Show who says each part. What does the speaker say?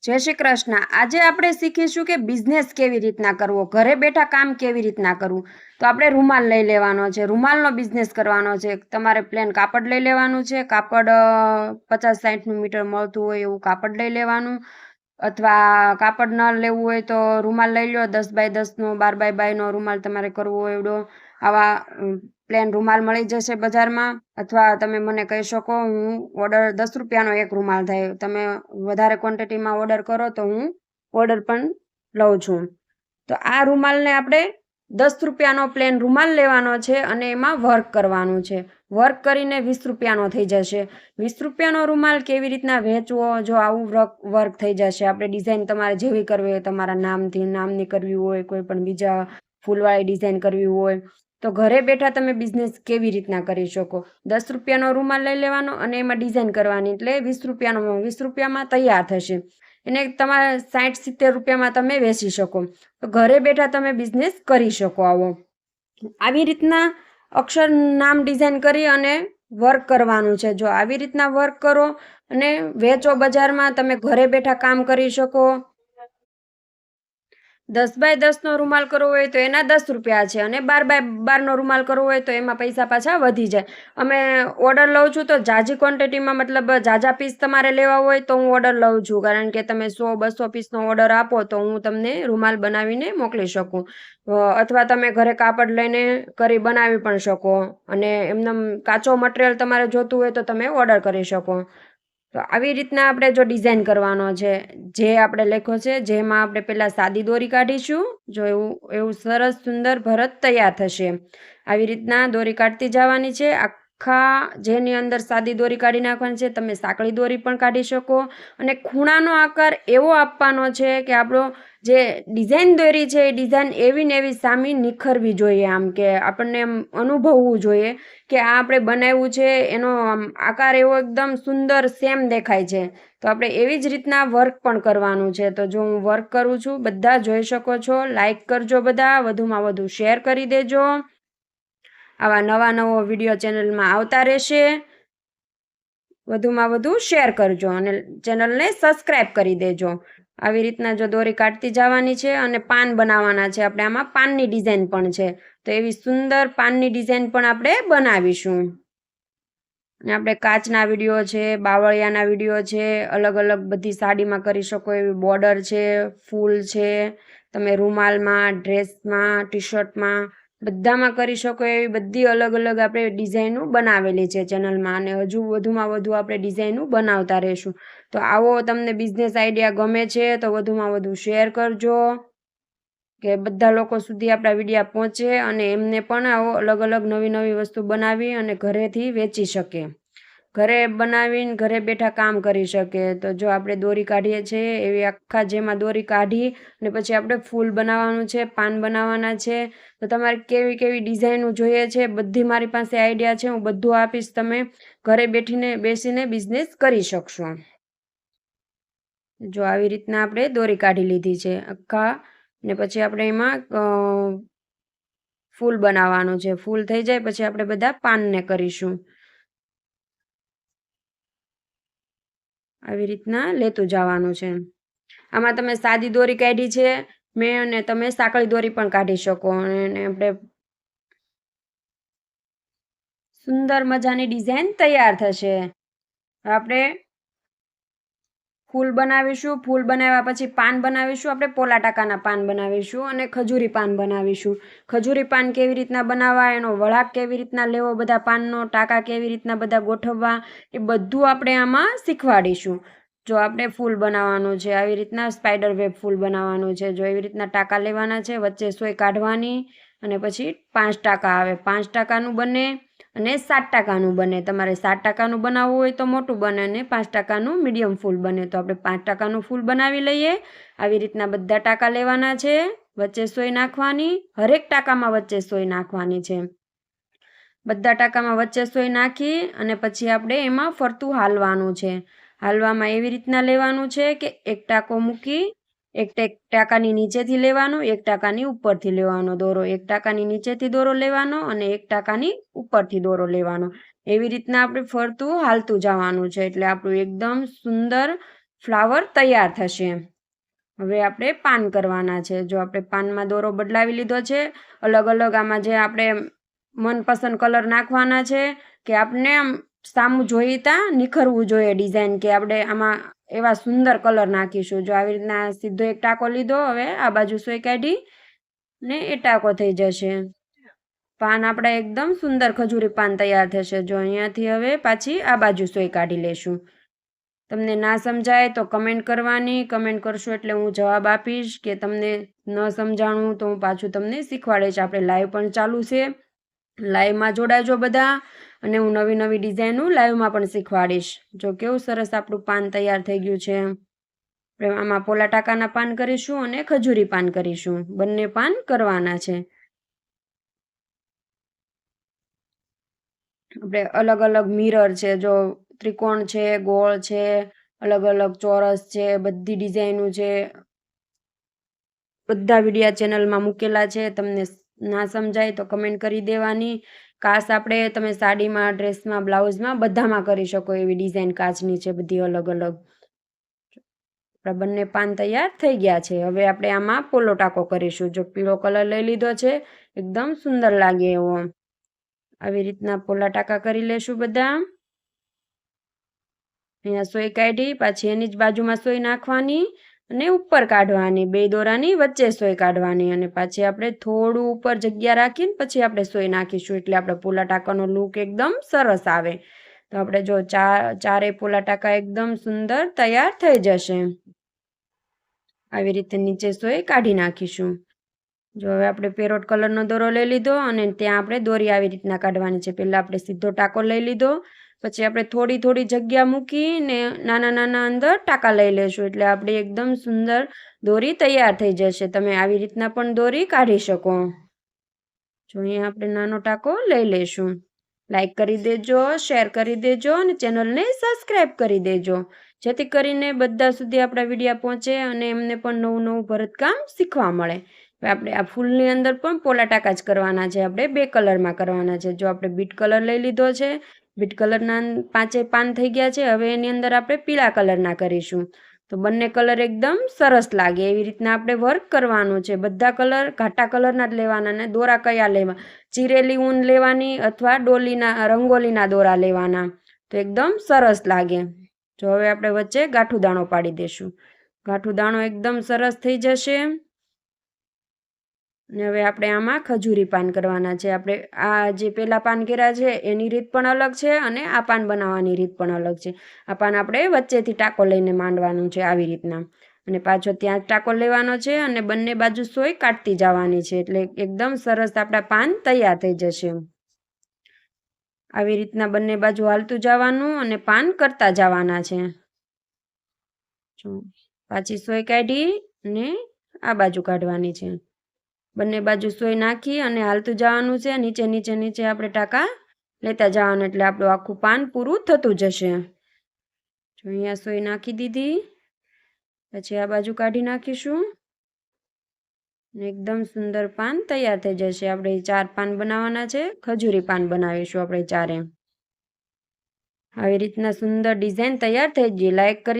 Speaker 1: જય શ્રી કૃષ્ણ। આજે આપણે શીખીશું કે બિઝનેસ કેવી રીતના કરવો, ઘરે બેઠા કામ કેવી રીતના કરવું। તો આપણે રૂમાલ લઈ લેવાનો છે, રૂમાલનો બિઝનેસ કરવાનો છે। તમારે પ્લેન કાપડ લઈ લેવાનું છે, કાપડ 50-60 મીટર મળતું હોય એવું કાપડ લઈ લેવાનું, અથવા કાપડ ન લેવું હોય તો રૂમાલ લઈ લો, 10x10નો 12x12નો રૂમાલ તમારે કરવો હોય એવડો। આવા પ્લેન રૂમાલ મળી જશે બજારમાં, અથવા તમે મને કહી શકો હું ઓર્ડર 10 રૂપિયાનો એક રૂમાલ થાય, તમે વધારે ક્વોન્ટિટીમાં ઓર્ડર કરો તો હું ઓર્ડર પણ લઉં છું। તો આ રૂમાલને આપણે 10 રૂપિયાનો પ્લેન રૂમાલ લેવાનો છે અને એમાં વર્ક કરવાનું છે। વર્ક કરીને 20 રૂપિયાનો થઈ જશે। 20 રૂપિયાનો રૂમાલ કેવી રીતના વેચવો, જો આવું વર્ક થઈ જશે। આપણે ડિઝાઇન તમારે જેવી કરવી હોય, તમારા નામની કરવી હોય, કોઈ પણ બીજા ફૂલવાળી ડિઝાઇન કરવી હોય, તો ઘરે બેઠા તમે બિઝનેસ કેવી રીતના કરી શકો। 10 રૂપિયાનો રૂમાલ લઈ લેવાનો અને એમાં ડિઝાઇન કરવાની, એટલે 20 રૂપિયામાં તૈયાર થશે। એને તમારે 60-70 રૂપિયામાં તમે વેચી શકો। તો ઘરે બેઠા તમે બિઝનેસ કરી શકો। આવી રીતના અક્ષર નામ ડિઝાઇન કરી અને વર્ક કરવાનું છે। જો આવી રીતના વર્ક કરો અને વેચો બજારમાં, તમે ઘરે બેઠા કામ કરી શકો। 10x10નો રૂમાલ કરવો હોય તો એના 10 રૂપિયા છે, અને 12x12નો રૂમાલ કરવો હોય તો એમાં પૈસા પાછા વધી જાય। અમે ઓર્ડર લઉં છું તો જાજી ક્વોન્ટિટીમાં, મતલબ જાજા પીસ તમારે લેવા હોય તો હું ઓર્ડર લઉં છું, કારણ કે તમે 100-200 પીસનો ઓર્ડર આપો તો હું તમને રૂમાલ બનાવીને મોકલી શકું, અથવા તમે ઘરે કાપડ લઈને કરી બનાવી પણ શકો, અને એમને કાચો મટીરિયલ તમારે જોતું હોય તો તમે ઓર્ડર કરી શકો। તો આવી રીતના આપણે જો ડિઝાઇન કરવાનો છે, જે આપણે લખ્યો છે, જેમાં આપણે પહેલાં સાદી દોરી કાઢીશું, જો એવું સરસ સુંદર ભરત તૈયાર થશે। આવી રીતના દોરી કાઢતી જવાની છે, આખા જેની અંદર સાદી દોરી કાઢી નાખવાની છે। તમે સાંકળી દોરી પણ કાઢી શકો, અને ખૂણાનો આકાર એવો આપવાનો છે કે આપણો જે ડિઝાઇન દોરી છે એ ડિઝાઇન એવી ને એવી સામી નિખરવી જોઈએ, આમ કે આપણને એમ અનુભવવું જોઈએ કે આ આપણે બનાવ્યું છે, એનો આકાર એવો એકદમ સુંદર સેમ દેખાય છે। તો આપણે એવી જ રીતના વર્ક પણ કરવાનું છે। તો જો હું વર્ક કરું છું, બધા જોઈ શકો છો, લાઈક કરજો, બધા વધુમાં વધુ શેર કરી દેજો। આવા નવો વિડીયો ચેનલમાં આવતા રહેશે, વધુમાં વધુ શેર કરજો અને ચેનલને સબસ્ક્રાઈબ કરી દેજો। આવી રીતના જો દોરી કાઢતી જવાની છે, અને પાન બનાવવાના છે આપણે, આમાં પાનની ડિઝાઇન પણ છે, તો એવી સુંદર પાનની ડિઝાઇન પણ આપણે બનાવીશું। અને આપણે કાચના વિડીયો છે, બાવળિયાના વિડીયો છે, અલગ અલગ બધી સાડીમાં કરી શકો એવી બોર્ડર છે, ફૂલ છે, તમે રૂમાલમાં, ડ્રેસમાં, ટી શર્ટમાં બધામાં કરી શકો એવી બધી અલગ અલગ આપણે ડિઝાઇનો બનાવેલી છે ચેનલમાં, અને હજુ વધુમાં વધુ આપણે ડિઝાઇનો બનાવતા રહીશું। તો આવો તમને બિઝનેસ આઈડિયા ગમે છે તો વધુમાં વધુ શેર કરજો, કે બધા લોકો સુધી આપણા વિડીયા પહોંચે અને એમને પણ આવો અલગ અલગ નવી વસ્તુ બનાવી અને ઘરેથી વેચી શકે, ઘરે બનાવીને ઘરે બેઠા કામ કરી શકે। તો જો આપણે દોરી કાઢીએ છીએ એવી આખા જેમાં દોરી કાઢી અને પછી આપણે ફૂલ બનાવવાનું છે, પાન બનાવવાના છે। તો તમારે કેવી કેવી ડિઝાઇનો જોઈએ છે, બધી મારી પાસે આઈડિયા છે, હું બધું આપીશ, તમે ઘરે બેસીને બિઝનેસ કરી શકશો। જો આવી રીતના આપણે દોરી કાઢી લીધી છે આખા, ને પછી આપણે એમાં ફૂલ બનાવવાનું છે। ફૂલ થઈ જાય પછી આપણે બધા પાનને કરીશું। આવી રીતના લેતું જવાનું છે। આમાં તમે સાદી દોરી કાઢી છે મેં, અને તમે સાંકળી દોરી પણ કાઢી શકો, અને આપણે સુંદર મજાની ડિઝાઇન તૈયાર થશે। આપણે ફૂલ બનાવીશું, ફૂલ બનાવ્યા પછી પાન બનાવીશું, આપણે પોલા ટાકાના પાન બનાવીશું અને ખજૂરી પાન બનાવીશું। ખજૂરી પાન કેવી રીતના બનાવવા, એનો વળાક કેવી રીતના લેવો, બધા પાનનો ટાંકા કેવી રીતના બધા ગોઠવવા, એ બધું આપણે આમાં શીખવાડીશું। જો આપણે ફૂલ બનાવવાનું છે, આવી રીતના સ્પાઈડર વેબ ફૂલ બનાવવાનું છે, જો એવી રીતના ટાંકા લેવાના છે, વચ્ચે સોય કાઢવાની, અને પછી 5 ટાંકા આવે, 5 ટાંકાનું બને અને 7 ટાંકાનું બને। તમારે 7 ટાંકાનું બનાવવું હોય તો મોટું બને, અને 5 ટાંકાનું મીડિયમ ફૂલ બને। તો આપણે 5 ટાંકાનું ફૂલ બનાવી લઈએ। આવી રીતના બધા ટાંકા લેવાના છે, વચ્ચે સોય નાખવાની, હરેક ટાંકામાં વચ્ચે સોય નાખવાની છે। બધા ટાંકામાં વચ્ચે સોય નાખી અને પછી આપણે એમાં ફરતું હાલવાનું છે। હાલવામાં એવી રીતના લેવાનું છે કે એક ટાંકો મૂકી, એક ટાંકાની નીચેથી લેવાનો, એક ટાંકાની ઉપરથી લેવાનો દોરો, એક ટાંકાની નીચેથી દોરો લેવાનો અને એક ટાંકાની ઉપરથી દોરો લેવાનો। એવી રીતના આપણે ફરતું હાલતું જવાનું છે, એટલે આપણું એકદમ સુંદર ફ્લાવર તૈયાર થશે. હવે આપણે પાન કરવાના છે. જો આપણે પાનમાં દોરો બદલાવી લીધો છે, અલગ અલગ આમાં જે આપણે મનપસંદ કલર નાખવાના છે કે આપણે આમ સામું જોઈતા નિખરવું જોઈએ ડિઝાઇન, કે આપણે આમાં એવા સુંદર કલર નાખીશું. જો આવી રીતના સીધો એક ટાંકો લીધો, હવે આ બાજુ સોય કાઢી ને એ ટાંકો થઈ જશે. પાન આપણે એકદમ સુંદર ખજૂરી પાન તૈયાર થશે. જો અહીંયાથી હવે પાછી આ બાજુ સોય કાઢી લેશું. તમને ના સમજાય તો કમેન્ટ કરવાની, કમેન્ટ કરશો એટલે હું જવાબ આપીશ, કે તમને ન સમજાણું તો હું પાછું તમને શીખવાડીશ. આપણે લાઈવ પણ ચાલુ છે, લાઈવમાં જોડાજો બધા, અને હું નવી નવી ડિઝાઇનનું લાઈવમાં પણ શીખવાડીશ. જો કેવું સરસ આપણું પાન તૈયાર થઈ ગયું છે. આપણે આમાં પોલા ટાંકાના પાન કરીશું અને ખજૂરી પાન કરીશું, બંને પાન કરવાના છે. આપણે અલગ અલગ મિરર છે, જો ત્રિકોણ છે, ગોળ છે, અલગ અલગ ચોરસ છે, બધી ડિઝાઇનો છે, બધા વિડીયા ચેનલમાં મૂકેલા છે. તમને ના સમજાય તો કમેન્ટ કરી દેવાની. કાચ આપણે તમે સાડીમાં, ડ્રેસમાં, બ્લાઉઝમાં બધામાં કરી શકો એવી ડિઝાઇન કાચની છે બધી અલગ અલગ. આપણા બંને પાન તૈયાર થઈ ગયા છે. હવે આપણે આમાં પોલો ટાંકો કરીશું. જો પીળો કલર લઈ લીધો છે, એકદમ સુંદર લાગે એવો. આવી રીતના પોલા ટાંકા કરી લેશું બધા. અહીંયા સોય કાઢી, પાછી એની જ બાજુમાં સોય નાખવાની અને ઉપર કાઢવાની, બે દોરાની વચ્ચે સોય કાઢવાની, અને પાછી આપણે થોડું ઉપર જગ્યા રાખીને પછી આપણે સોય નાખીશું, એટલે આપણે પોલા ટાંકાનો લુક એકદમ સરસ આવે. તો આપણે જો ચારે પોલા ટાંકા એકદમ સુંદર તૈયાર થઈ જશે. આવી રીતે નીચે સોય કાઢી નાખીશું. જો હવે આપણે પેરોટ કલરનો દોરો લઈ લીધો, અને ત્યાં આપણે દોરી આવી રીતના કાઢવાની છે. પહેલાં આપણે સીધો ટાંકો લઈ લીધો, પછી આપણે થોડી થોડી જગ્યા મૂકીને નાના નાના અંદર ટાંકા લઈ લેશું, એટલે આપણી એકદમ સુંદર દોરી તૈયાર થઈ જશે. તમે આવી રીતના પણ દોરી કાઢી શકો. જો અહીંયા આપણે નાનો ટાંકો લઈ લેશું. લાઈક કરી દેજો, શેર કરી દેજો, અને ચેનલને સબસ્ક્રાઈબ કરી દેજો, જેથી કરીને બધા સુધી આપણા વિડીયા પહોંચે અને એમને પણ નવું નવું ભરતકામ શીખવા મળે. આપણે આ ફૂલની અંદર પણ પોલા ટાંકા જ કરવાના છે. આપણે બે કલરમાં કરવાના છે. જો આપણે બીટ કલર લઈ લીધો છે, બીટ કલરના 5 પાન થઈ ગયા છે. હવે એની અંદર આપણે પીળા કલરના કરીશું, તો બંને કલર એકદમ સરસ લાગે એવી રીતના આપણે વર્ક કરવાનું છે. બધા કલર ઘાટા કલરના જ લેવાના, ને દોરા કયા લેવા, ચીરેલી ઊન લેવાની અથવા ડોલીના રંગોલીના દોરા લેવાના, તો એકદમ સરસ લાગે. જો હવે આપણે વચ્ચે ગાંઠું દાણો પાડી દઈશું. ગાંઠું દાણો એકદમ સરસ થઈ જશે. અને હવે આપણે આમાં ખજૂરી પાન કરવાના છે. આપણે આ જે પહેલાં પાન કર્યા છે એની રીત પણ અલગ છે, અને આ પાન બનાવવાની રીત પણ અલગ છે. આ પાન આપણે વચ્ચેથી ટાંકો લઈને માંડવાનું છે આવી રીતના, અને પાછો ત્યાં ટાંકો લેવાનો છે, અને બંને બાજુ સોય કાઢતી જવાની છે, એટલે એકદમ સરસ આપણા પાન તૈયાર થઈ જશે. આવી રીતના બંને બાજુ હાલતું જવાનું અને પાન કરતા જવાના છે. પાછી સોય કાઢી અને આ બાજુ કાઢવાની છે. બંને બાજુ સોય નાખી અને હાલતું જવાનું છે. નીચે નીચે નીચે આપણે ટાંકા લેતા જવાનું, એટલે આપણું આખું પાન પૂરું થતું જશે. જો અહીંયા સોય નાખી દીધી, પછી આ બાજુ કાઢી નાખીશું, એકદમ સુંદર પાન તૈયાર થઈ જશે. આપણે 4 પાન બનાવવાના છે, ખજૂરી પાન બનાવીશું આપણે 4. આવી રીતના સુંદર ડિઝાઇન તૈયાર થઈ ગઈ. લાઈક કરી